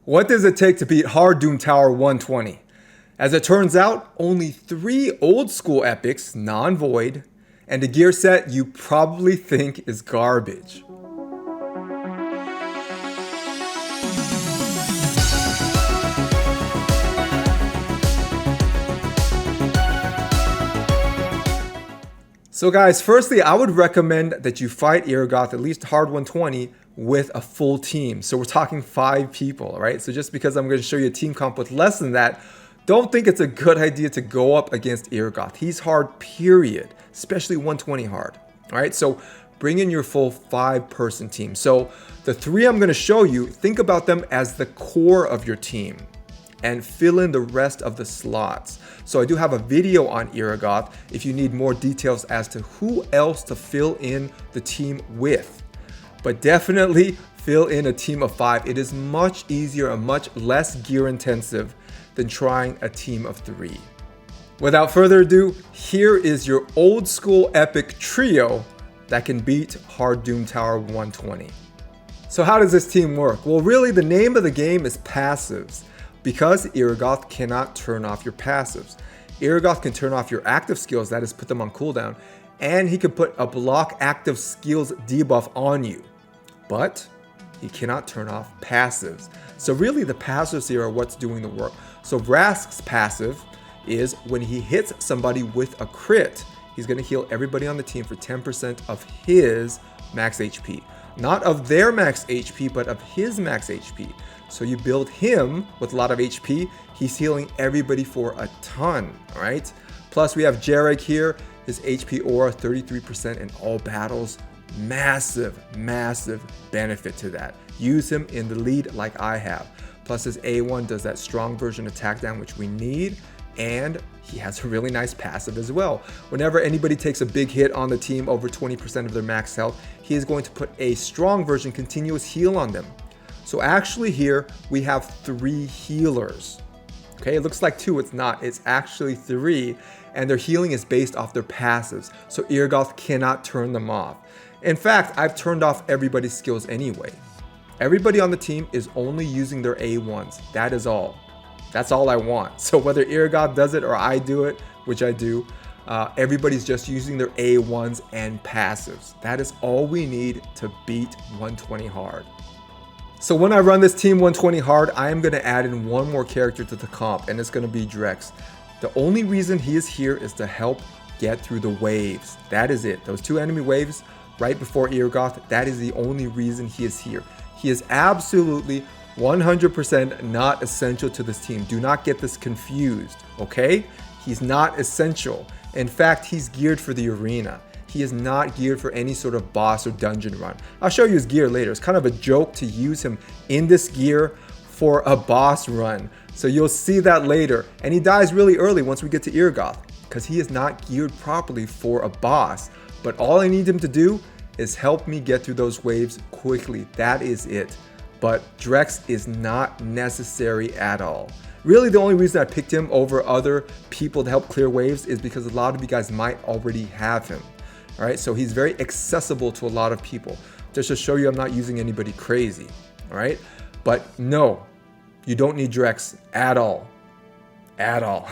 What does it take to beat Hard Doom Tower 120? As it turns out, only 3 old school epics, non-void, and a gear set you probably think is garbage. So guys, firstly, I would recommend that you fight Iragoth, at least Hard 120, with a full team. So we're talking 5 people, right? So just because I'm going to show you a team comp with less than that, don't think it's a good idea to go up against Iragoth. He's hard, period, especially 120 hard, all right? So bring in your full 5-person team. So the 3 I'm going to show you, think about them as the core of your team and fill in the rest of the slots. So I do have a video on Iragoth if you need more details as to who else to fill in the team with. But definitely fill in a team of 5. It is much easier and much less gear intensive than trying a team of 3. Without further ado, here is your old school epic trio that can beat Hard Doom Tower 120. So how does this team work? Well, really the name of the game is passives, because Iragoth cannot turn off your passives. Iragoth can turn off your active skills, that is put them on cooldown, and he can put a block active skills debuff on you. But he cannot turn off passives. So really the passives here are what's doing the work. So Vrask's passive is when he hits somebody with a crit, he's going to heal everybody on the team for 10% of his max HP. Not of their max HP, but of his max HP. So you build him with a lot of HP, he's healing everybody for a ton, all right? Plus we have Jareg here, his HP aura 33% in all battles. Massive, massive benefit to that. Use him in the lead like I have. Plus his A1 does that strong version attack down, which we need, and he has a really nice passive as well. Whenever anybody takes a big hit on the team over 20% of their max health, he is going to put a strong version continuous heal on them. So actually here we have 3 healers. Okay, it looks like 2, it's not, it's actually 3, and their healing is based off their passives. So Iragoth cannot turn them off. In fact, I've turned off everybody's skills anyway. Everybody on the team is only using their A1s. That is all. That's all I want. So whether Iragoth does it or I do it, which I do, everybody's just using their A1s and passives. That is all we need to beat 120 hard. So when I run this team 120 hard, I am going to add in one more character to the comp, and it's going to be Drex. The only reason he is here is to help get through the waves. That is it. Those 2 enemy waves right before Iragoth, that is the only reason he is here. He is absolutely 100% not essential to this team. Do not get this confused, okay? He's not essential. In fact, he's geared for the arena. He is not geared for any sort of boss or dungeon run. I'll show you his gear later. It's kind of a joke to use him in this gear for a boss run. So you'll see that later. And he dies really early once we get to Iragoth because he is not geared properly for a boss. But all I need him to do is help me get through those waves quickly. That is it. But Drex is not necessary at all. Really, the only reason I picked him over other people to help clear waves is because a lot of you guys might already have him. All right, so he's very accessible to a lot of people. Just to show you I'm not using anybody crazy, all right? But no, you don't need Drex at all, at all.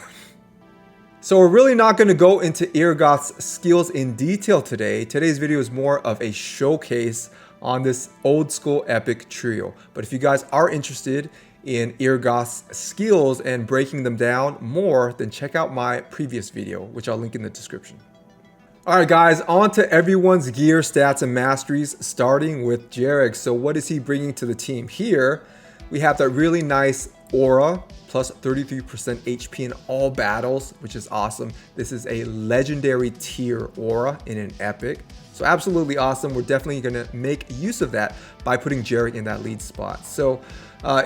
So we're really not going to go into Iragoth's skills in detail today. Today's video is more of a showcase on this old school epic trio. But if you guys are interested in Iragoth's skills and breaking them down more, then check out my previous video, which I'll link in the description. Alright guys, on to everyone's gear, stats, and masteries, starting with Jareg. So what is he bringing to the team? Here, we have that really nice aura, plus 33% HP in all battles, which is awesome. This is a legendary tier aura in an epic. So absolutely awesome. We're definitely going to make use of that by putting Jareg in that lead spot. So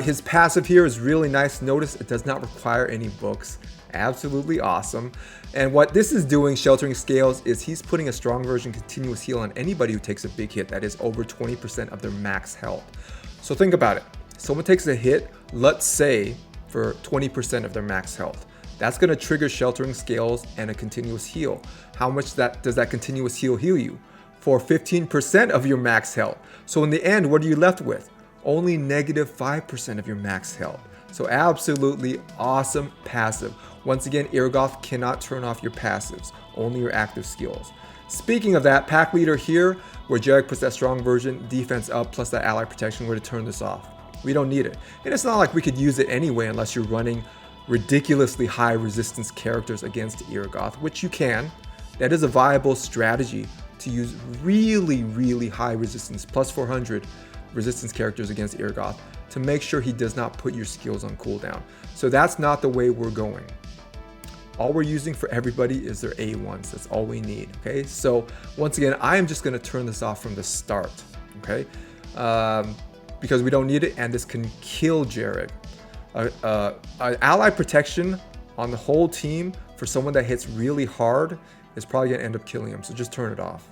his passive here is really nice. Notice it does not require any books. Absolutely awesome. And what this is doing, Sheltering Scales, is he's putting a strong version continuous heal on anybody who takes a big hit that is over 20% of their max health. So think about it. Someone takes a hit, let's say, for 20% of their max health. That's going to trigger Sheltering Scales and a continuous heal. How much does that continuous heal you? For 15% of your max health. So in the end, what are you left with? only negative 5% of your max health. So absolutely awesome passive. Once again, Iragoth cannot turn off your passives, only your active skills. Speaking of that, pack leader here, where Jareg puts that strong version, defense up, plus that ally protection, we're going to turn this off. We don't need it. And it's not like we could use it anyway unless you're running ridiculously high resistance characters against Iragoth, which you can. That is a viable strategy to use really, really high resistance, plus 400 resistance characters against Iragoth to make sure he does not put your skills on cooldown. So that's not the way we're going. All we're using for everybody is their A1s. That's all we need, okay? So once again, I am just gonna turn this off from the start, okay? Because we don't need it, and this can kill Jareg. Ally protection on the whole team for someone that hits really hard is probably gonna end up killing him, so just turn it off.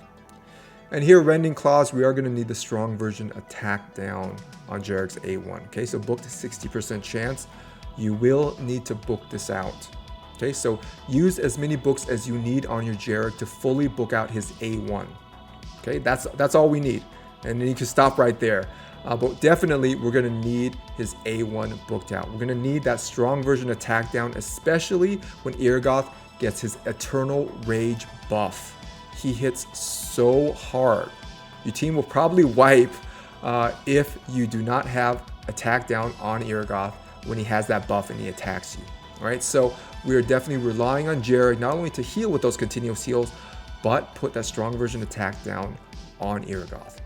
And here, Rending Claws, we are gonna need the strong version attack down on Jareg's A1, okay? So booked 60% chance. You will need to book this out. Okay, so use as many books as you need on your Jareg to fully book out his A1. Okay, that's all we need. And then you can stop right there. But definitely we're gonna need his A1 booked out. We're gonna need that strong version attack down, especially when Iragoth gets his Eternal Rage buff. He hits so hard. Your team will probably wipe if you do not have attack down on Iragoth when he has that buff and he attacks you. All right, so we are definitely relying on Jareg not only to heal with those continuous heals, but put that strong version attack down on Iragoth.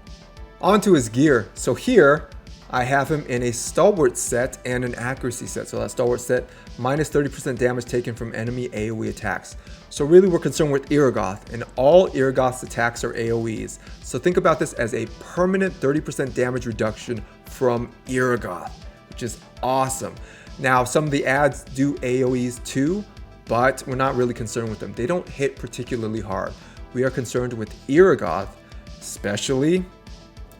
On to his gear. So here, I have him in a Stalwart set and an Accuracy set. So that Stalwart set, minus 30% damage taken from enemy AoE attacks. So really we're concerned with Iragoth, and all Iragoth's attacks are AoEs. So think about this as a permanent 30% damage reduction from Iragoth, which is awesome. Now, some of the ads do AoEs too, but we're not really concerned with them. They don't hit particularly hard. We are concerned with Iragoth, especially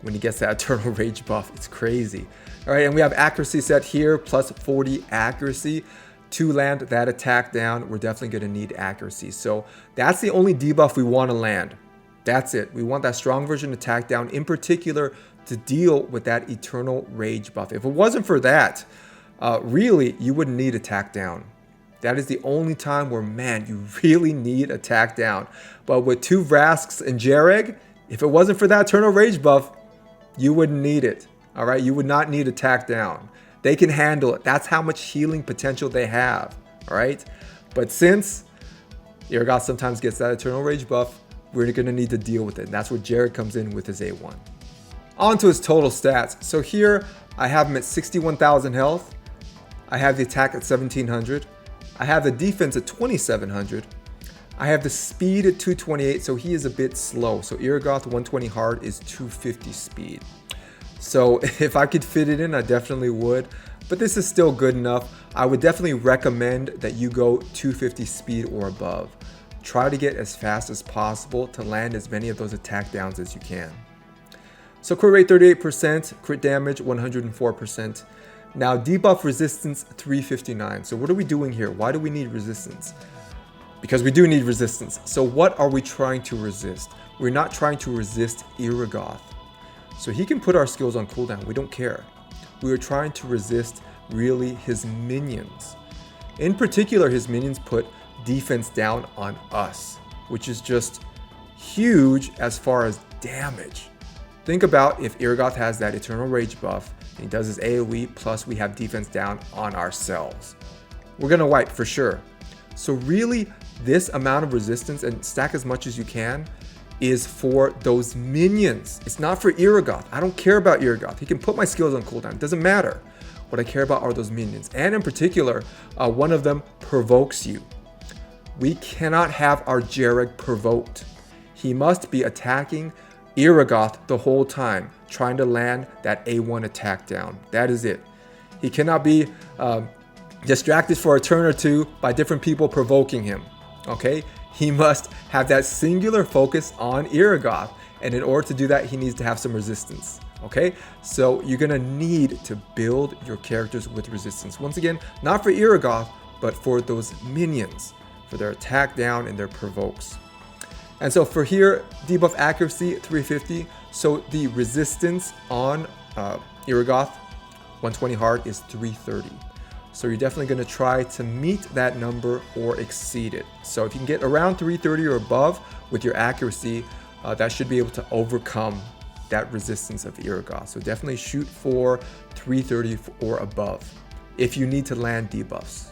when he gets that Eternal Rage buff. It's crazy. All right, and we have Accuracy set here, plus 40 accuracy. To land that attack down, we're definitely gonna need accuracy. So that's the only debuff we wanna land. That's it. We want that strong version attack down, in particular, to deal with that Eternal Rage buff. If it wasn't for that, really, you wouldn't need attack down. That is the only time where, man, you really need attack down. But with 2 Vrasks and Jareg, if it wasn't for that Eternal Rage buff, you wouldn't need it. All right, you would not need attack down. They can handle it. That's how much healing potential they have. All right, but since Iragoth sometimes gets that Eternal Rage buff, we're gonna need to deal with it. And that's where Jareg comes in with his A1. On to his total stats. So here I have him at 61,000 health. I have the attack at 1700. I have the defense at 2700. I have the speed at 228, so he is a bit slow. So Iragoth 120 hard is 250 speed. So if I could fit it in, I definitely would. But this is still good enough. I would definitely recommend that you go 250 speed or above. Try to get as fast as possible to land as many of those attack downs as you can. So crit rate 38%, crit damage 104%. Now debuff resistance 359. So what are we doing here? Why do we need resistance? Because we do need resistance. So what are we trying to resist? We're not trying to resist Iragoth. So he can put our skills on cooldown. We don't care. We are trying to resist really his minions. In particular, his minions put defense down on us, which is just huge as far as damage. Think about if Iragoth has that Eternal Rage buff, and he does his AoE, plus we have defense down on ourselves. We're gonna wipe for sure. So really, this amount of resistance, and stack as much as you can, is for those minions. It's not for Iragoth. I don't care about Iragoth. He can put my skills on cooldown. It doesn't matter. What I care about are those minions. And in particular, one of them provokes you. We cannot have our Jareg provoked. He must be attacking Iragoth the whole time, trying to land that A1 attack down. That is it. He cannot be distracted for a turn or two by different people provoking him. Okay? He must have that singular focus on Iragoth, and in order to do that, he needs to have some resistance. Okay? So you're gonna need to build your characters with resistance. Once again, not for Iragoth, but for those minions, for their attack down and their provokes. And so for here, debuff accuracy 350. So the resistance on Iragoth, 120 hard is 330. So you're definitely going to try to meet that number or exceed it. So if you can get around 330 or above with your accuracy, that should be able to overcome that resistance of Iragoth. So definitely shoot for 330 or above if you need to land debuffs.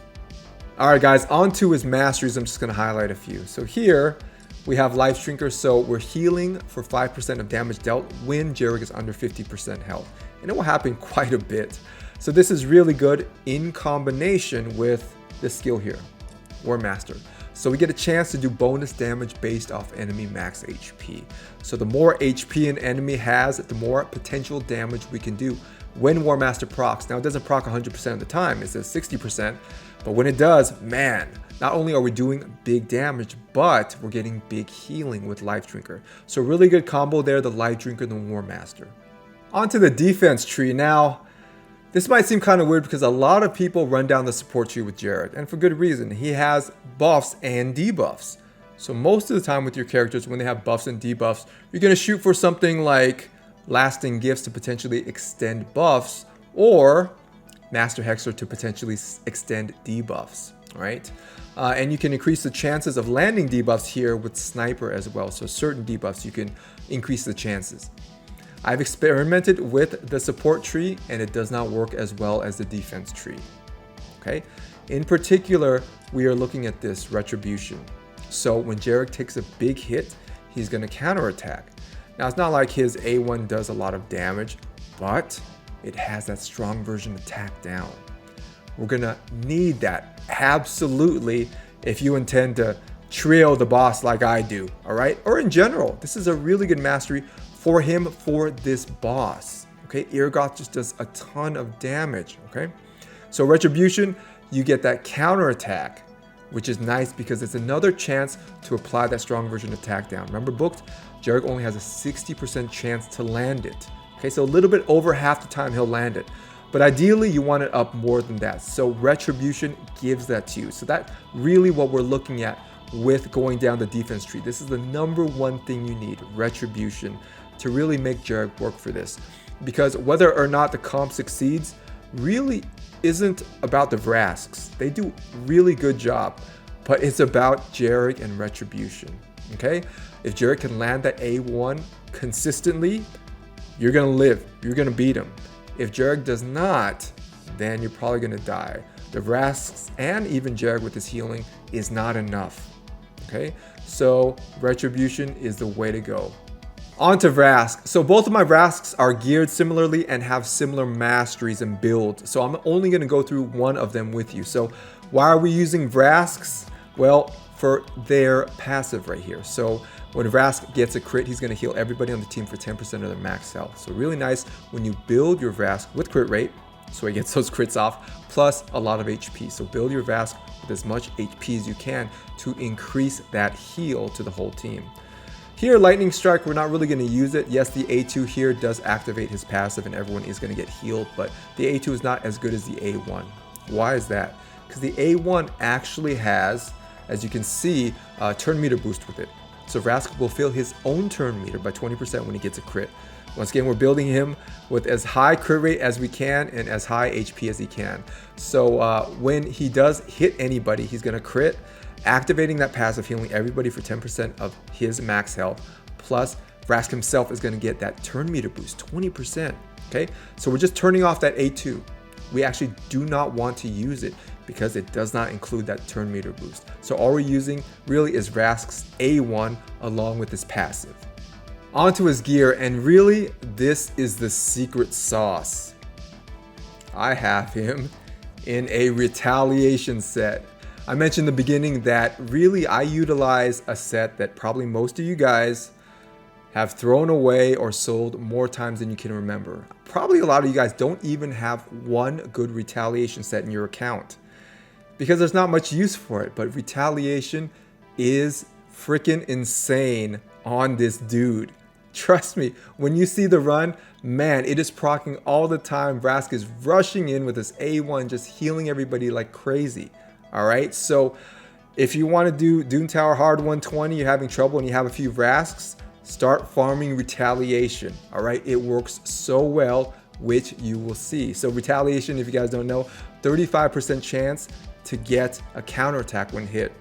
All right, guys, on to his masteries. I'm just going to highlight a few. So here we have Life Shrinker. So we're healing for 5% of damage dealt when Jareg is under 50% health. And it will happen quite a bit. So this is really good in combination with this skill here, War Master. So we get a chance to do bonus damage based off enemy max HP. So the more HP an enemy has, the more potential damage we can do when War Master procs. Now it doesn't proc 100% of the time, it says 60%, but when it does, man, not only are we doing big damage, but we're getting big healing with Life Drinker. So really good combo there, the Life Drinker and the War Master. Onto the defense tree. Now, this might seem kind of weird because a lot of people run down the support tree with Jareg, and for good reason. He has buffs and debuffs. So most of the time with your characters, when they have buffs and debuffs, you're going to shoot for something like lasting gifts to potentially extend buffs, or Master Hexer to potentially extend debuffs, right? And you can increase the chances of landing debuffs here with Sniper as well. So certain debuffs, you can increase the chances. I've experimented with the support tree and it does not work as well as the defense tree. Okay. In particular, we are looking at this retribution. So when Jareg takes a big hit, he's going to counterattack. Now it's not like his A1 does a lot of damage, but it has that strong version attack down. We're going to need that absolutely if you intend to trio the boss like I do. All right. Or in general, this is a really good mastery for him for this boss. Okay, Iragoth just does a ton of damage. Okay, so retribution, you get that counter attack, which is nice because it's another chance to apply that strong version attack down. Remember, booked, Jareg only has a 60% chance to land it. Okay, so a little bit over half the time he'll land it, but ideally you want it up more than that. So retribution gives that to you. So that's really what we're looking at with going down the defense tree. This is the number one thing you need, retribution, to really make Jareg work for this. Because whether or not the comp succeeds really isn't about the Vrasks. They do really good job, but it's about Jareg and retribution. Okay, if Jareg can land that A1 consistently, you're gonna live, you're gonna beat him. If Jareg does not, then you're probably gonna die. The Vrasks and even Jareg with his healing is not enough. Okay, so retribution is the way to go. On to Vrask. So both of my Vrasks are geared similarly and have similar masteries and builds. So I'm only going to go through one of them with you. So why are we using Vrasks? Well, for their passive right here. So when Vrask gets a crit, he's going to heal everybody on the team for 10% of their max health. So really nice when you build your Vrask with crit rate, so he gets those crits off, plus a lot of HP. So build your Vrask with as much HP as you can to increase that heal to the whole team. Here, Lightning Strike, we're not really going to use it. Yes, the A2 here does activate his passive and everyone is going to get healed, but the A2 is not as good as the A1. Why is that? Because the A1 actually has, as you can see, a turn meter boost with it. So Vrask will fill his own turn meter by 20% when he gets a crit. Once again, we're building him with as high crit rate as we can and as high HP as he can. So when he does hit anybody, he's going to crit, activating that passive, healing everybody for 10% of his max health. Plus, Vrask himself is going to get that turn meter boost, 20%. Okay, so we're just turning off that A2. We actually do not want to use it because it does not include that turn meter boost. So all we're using really is Vrask's A1 along with his passive. Onto his gear, and really this is the secret sauce. I have him in a retaliation set. I mentioned in the beginning that really I utilize a set that probably most of you guys have thrown away or sold more times than you can remember. Probably a lot of you guys don't even have one good retaliation set in your account because there's not much use for it, but retaliation is freaking insane on this dude. Trust me, when you see the run, man, it is proccing all the time. Vrask is rushing in with his A1, just healing everybody like crazy. All right, so if you want to do Doom Tower Hard 120, you're having trouble and you have a few Vrasks, start farming retaliation. All right, it works so well which you will see. So retaliation, if you guys don't know, 35% chance to get a counterattack when hit.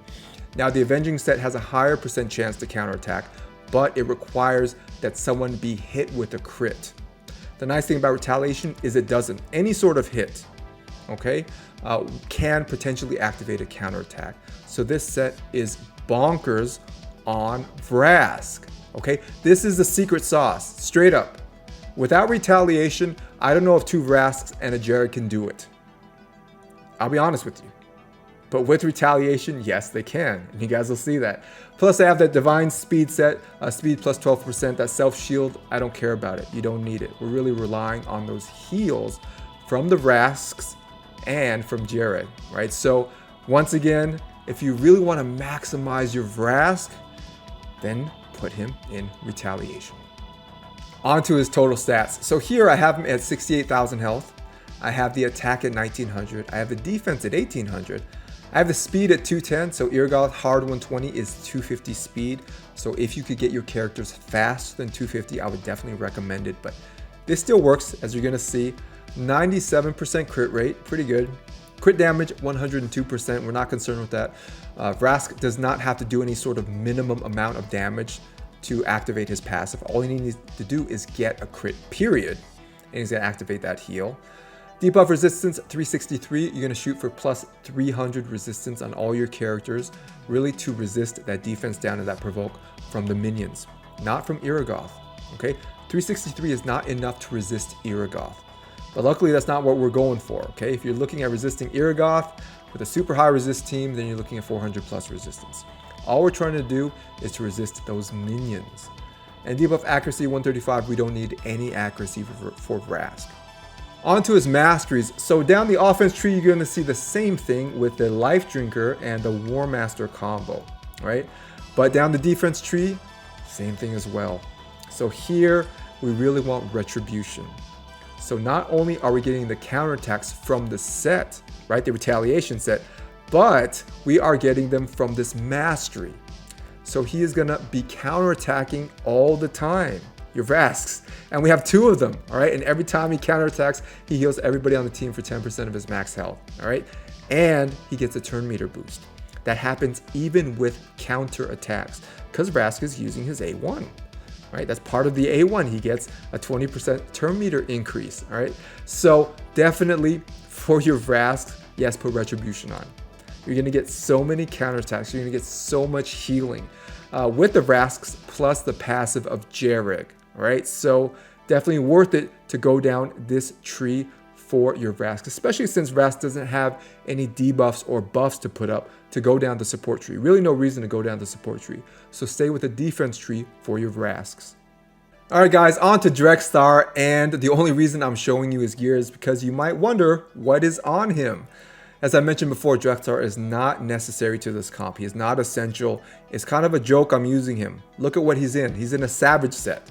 Now the avenging set has a higher percent chance to counterattack, but it requires that someone be hit with a crit. The nice thing about retaliation is it doesn't. Any sort of hit, okay, can potentially activate a counterattack. So this set is bonkers on Vrask, okay? This is the secret sauce, straight up. Without retaliation, I don't know if 2 Vrasks and a Jareg can do it. I'll be honest with you. But with retaliation, yes, they can. And you guys will see that. Plus, I have that divine speed set, speed plus 12%, that self shield. I don't care about it. You don't need it. We're really relying on those heals from the Vrasks and from Jareg, right? So once again, if you really want to maximize your Vrask, then put him in retaliation. On to his total stats. So here I have him at 68,000 health. I have the attack at 1900. I have the defense at 1800. I have the speed at 210, so Iragoth hard 120 is 250 speed. So if you could get your characters faster than 250, I would definitely recommend it. But this still works, as you're gonna see. 97% crit rate, pretty good. Crit damage, 102%, we're not concerned with that. Vrask does not have to do any sort of minimum amount of damage to activate his passive. All he needs to do is get a crit, period. And he's gonna activate that heal. Debuff resistance 363, you're gonna shoot for plus 300 resistance on all your characters, really to resist that defense down and that provoke from the minions, not from Iragoth, okay? 363 is not enough to resist Iragoth, but luckily that's not what we're going for, okay? If you're looking at resisting Iragoth with a super high resist team, then you're looking at 400 plus resistance. All we're trying to do is to resist those minions. And debuff accuracy 135, we don't need any accuracy for Vrask. On to his masteries. So down the offense tree, you're going to see the same thing with the Life Drinker and the War Master combo, right? But down the defense tree, same thing as well. So here, we really want Retribution. So not only are we getting the counterattacks from the set, right, the retaliation set, but we are getting them from this mastery. So he is going to be counterattacking all the time, your Vrasks. And we have 2 of them, all right? And every time he counterattacks, he heals everybody on the team for 10% of his max health, all right? And he gets a turn meter boost. That happens even with counter attacks because Vrask is using his A1, right? That's part of the A1. He gets a 20% turn meter increase, all right? So definitely for your Vrasks, yes, put Retribution on. You're gonna get so many counterattacks. You're gonna get so much healing with the Vrasks plus the passive of Jareg. All right, so definitely worth it to go down this tree for your Vrask, especially since Vrask doesn't have any debuffs or buffs to put up to go down the support tree. Really no reason to go down the support tree. So stay with the defense tree for your Vrasks. All right, guys, on to Drexthar, and the only reason I'm showing you his gear is because you might wonder what is on him. As I mentioned before, Drexthar is not necessary to this comp. He is not essential. It's kind of a joke I'm using him. Look at what he's in. He's in a Savage set.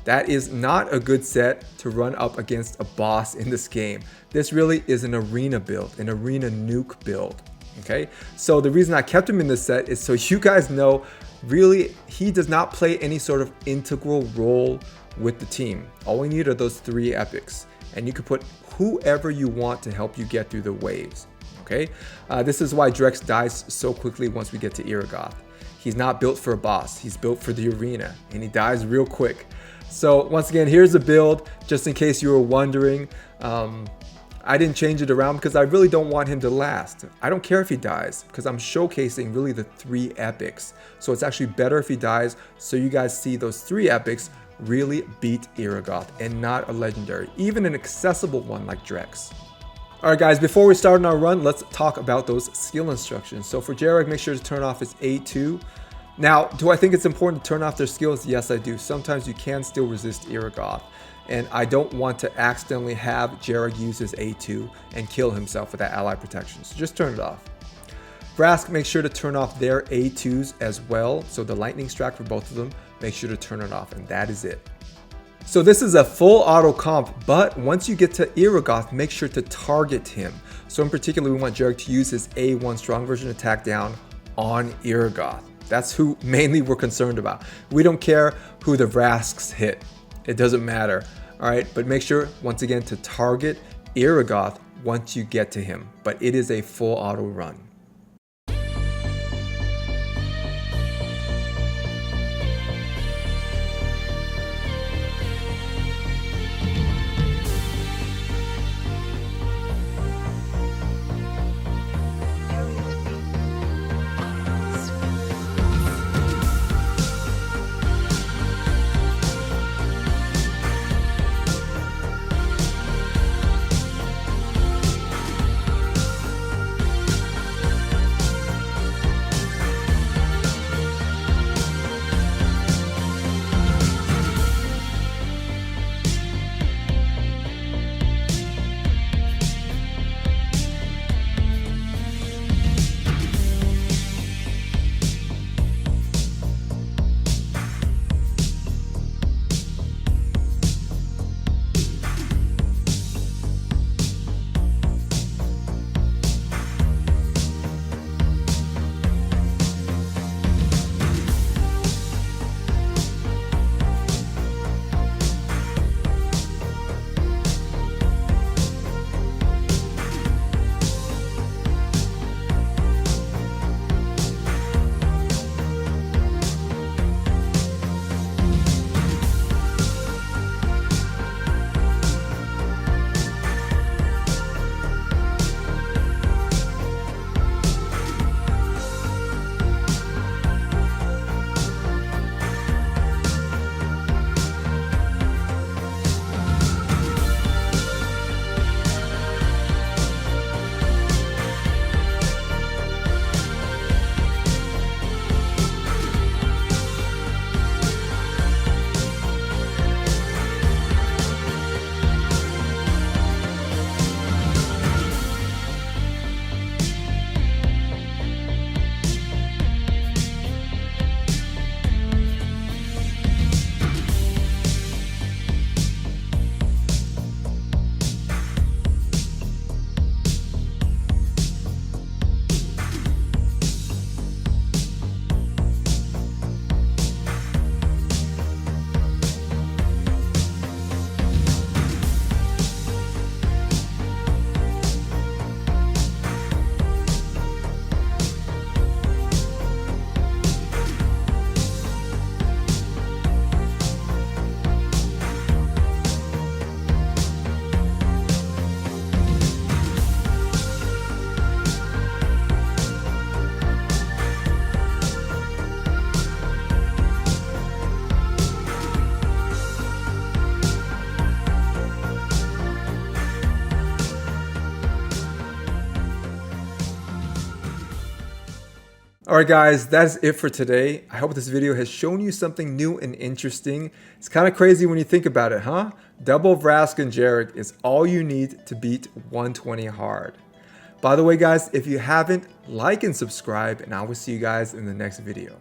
That is not a good set to run up against a boss in this game. This really is an arena build, an arena nuke build, okay? So the reason I kept him in this set is so you guys know, really, he does not play any sort of integral role with the team. All we need are those 3 epics, and you can put whoever you want to help you get through the waves, okay? This is why Drex dies so quickly once we get to Iragoth. He's not built for a boss, he's built for the arena, and he dies real quick. So once again, here's the build, just in case you were wondering. I didn't change it around because I really don't want him to last. I don't care if he dies because I'm showcasing really the 3 epics. So it's actually better if he dies so you guys see those 3 epics really beat Iragoth and not a legendary, even an accessible one like Drex. Alright guys, before we start on our run, let's talk about those skill instructions. So for Jareg, make sure to turn off his A2. Now, do I think it's important to turn off their skills? Yes, I do. Sometimes you can still resist Iragoth, and I don't want to accidentally have Jareg use his A2 and kill himself with that ally protection, so just turn it off. Vrask, make sure to turn off their A2s as well, so the lightning strike for both of them, make sure to turn it off, and that is it. So this is a full auto comp, but once you get to Iragoth, make sure to target him. So in particular, we want Jareg to use his A1 strong version attack down on Iragoth. That's who mainly we're concerned about. We don't care who the Vrasks hit. It doesn't matter. All right, but make sure once again to target Iragoth once you get to him, but it is a full auto run. Alright guys, that is it for today. I hope this video has shown you something new and interesting. It's kind of crazy when you think about it, huh? Double Vrask and Jareg is all you need to beat 120 hard. By the way guys, if you haven't, like and subscribe, and I will see you guys in the next video.